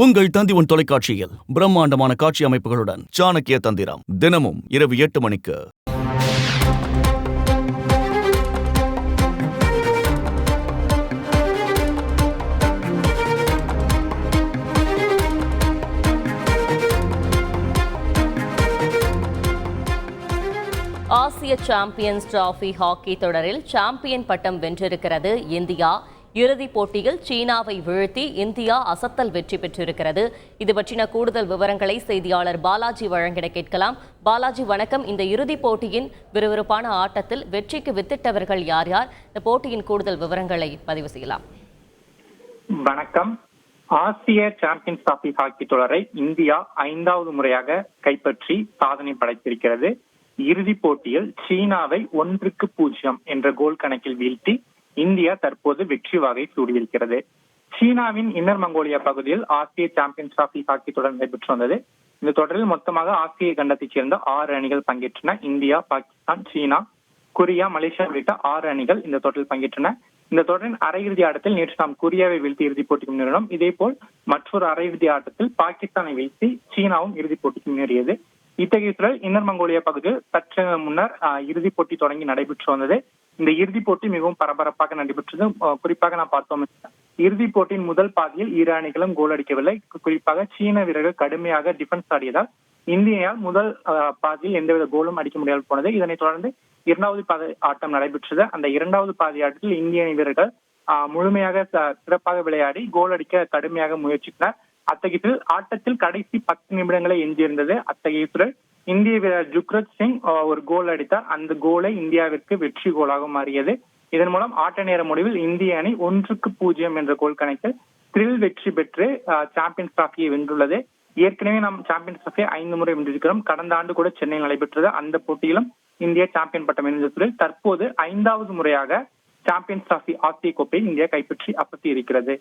உங்கள் தந்தி தொலைக்காட்சியில் பிரம்மாண்டமான காட்சி அமைப்புகளுடன் சாணக்கிய தந்திரம் தினமும் இரவு 8 மணிக்கு. ஆசிய சாம்பியன்ஸ் டிராபி ஹாக்கி தொடரில் சாம்பியன் பட்டம் வென்றிருக்கிறது இந்தியா. இறுதிப் போட்டியில் சீனாவை வீழ்த்தி இந்தியா அசத்தல் வெற்றி பெற்றிருக்கிறது. இது பற்றின கூடுதல் விவரங்களை செய்தியாளர் பாலாஜி வழங்கிட கேட்கலாம். பாலாஜி வணக்கம். இந்த இறுதிப் போட்டியின் விறுவிறுப்பான ஆட்டத்தில் வெற்றிக்கு வித்திட்டவர்கள் யார் யார்? இந்த போட்டியின் கூடுதல் விவரங்களை பதிவு செய்யலாம். வணக்கம். ஆசிய சாம்பியன்ஸ் டிராபி ஹாக்கி தொடரை இந்தியா 5வது முறையாக கைப்பற்றி சாதனை படைத்திருக்கிறது. இறுதிப் போட்டியில் சீனாவை 1-0 என்ற கோல் கணக்கில் வீழ்த்தி இந்தியா தற்போது வெற்றி வாகை சூடியிருக்கிறது. சீனாவின் இன்னர் மங்கோலியா பகுதியில் ஆசிய சாம்பியன்ஸ் டிராபி ஹாக்கி தொடர் நடைபெற்று வந்தது. இந்த தொடரில் மொத்தமாக ஆசிய கண்டத்தைச் சேர்ந்த 6 அணிகள் பங்கேற்றன. இந்தியா, பாகிஸ்தான், சீனா, கொரியா, மலேசியா உள்ளிட்ட 6 அணிகள் இந்த தொடரில் பங்கேற்றன. இந்த தொடரின் அரையிறுதி ஆட்டத்தில் நேற்று நாம் கொரியாவை வீழ்த்தி இறுதிப் போட்டிக்கு முன்னேறினோம். இதேபோல் மற்றொரு அரையிறுதி ஆட்டத்தில் பாகிஸ்தானை வீழ்த்தி சீனாவும் இறுதிப் போட்டிக்கு முன்னேறியது. இத்தகைய தொடர் இன்னர் மங்கோலியா பகுதியில் சற்று முன்னர் இறுதிப் போட்டி தொடங்கி நடைபெற்று வந்தது. இந்த இறுதிப் போட்டி மிகவும் பரபரப்பாக நடைபெற்றது. குறிப்பாக நாம் பார்த்தோம், இறுதிப் போட்டியின் முதல் பாதியில் இரு அணிகளும் கோல் அடிக்கவில்லை. குறிப்பாக சீன வீரர்கள் கடுமையாக டிஃபென்ஸ் ஆடியதால் இந்தியால் முதல் பாதியில் எந்தவித கோலும் அடிக்க முடியாமல் போனது. இதனைத் தொடர்ந்து 2வது பாதி ஆட்டம் நடைபெற்றது. அந்த 2வது பாதி ஆட்டத்தில் இந்திய வீரர்கள் முழுமையாக சிறப்பாக விளையாடி கோல் அடிக்க கடுமையாக முயற்சித்தனர். அத்தகைய ஆட்டத்தில் கடைசி 10 நிமிடங்களே எஞ்சியிருந்தது. அத்தகைய இந்திய வீரர் ஜுக்ரத் சிங் ஒரு கோல் அடித்தார். அந்த கோலை இந்தியாவிற்கு வெற்றி கோலாக மாறியது. இதன் மூலம் ஆட்ட நேர முடிவில் இந்திய அணி 1-0 என்ற கோல் கணக்கில் த்ரில் வெற்றி பெற்று சாம்பியன்ஸ் டிராபியை வென்றுள்ளது. ஏற்கனவே நாம் சாம்பியன்ஸ் டிராபியை 5 முறை வென்றிருக்கிறோம். கடந்த ஆண்டு கூட சென்னையில் நடைபெற்றது. அந்த போட்டியிலும் இந்தியா சாம்பியன் பட்டம் வென்ற தற்போது 5வது முறையாக சாம்பியன்ஸ் டிராபி ஆசிய கோப்பையை இந்தியா கைப்பற்றி அசத்தி இருக்கிறது.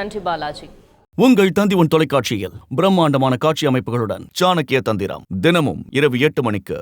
நன்றி பாலாஜி. உங்கள் தந்தி தொலைக்காட்சியில் பிரம்மாண்டமான காட்சி அமைப்புகளுடன் சாணக்கிய தந்திரம் தினமும் இரவு 8 மணிக்கு.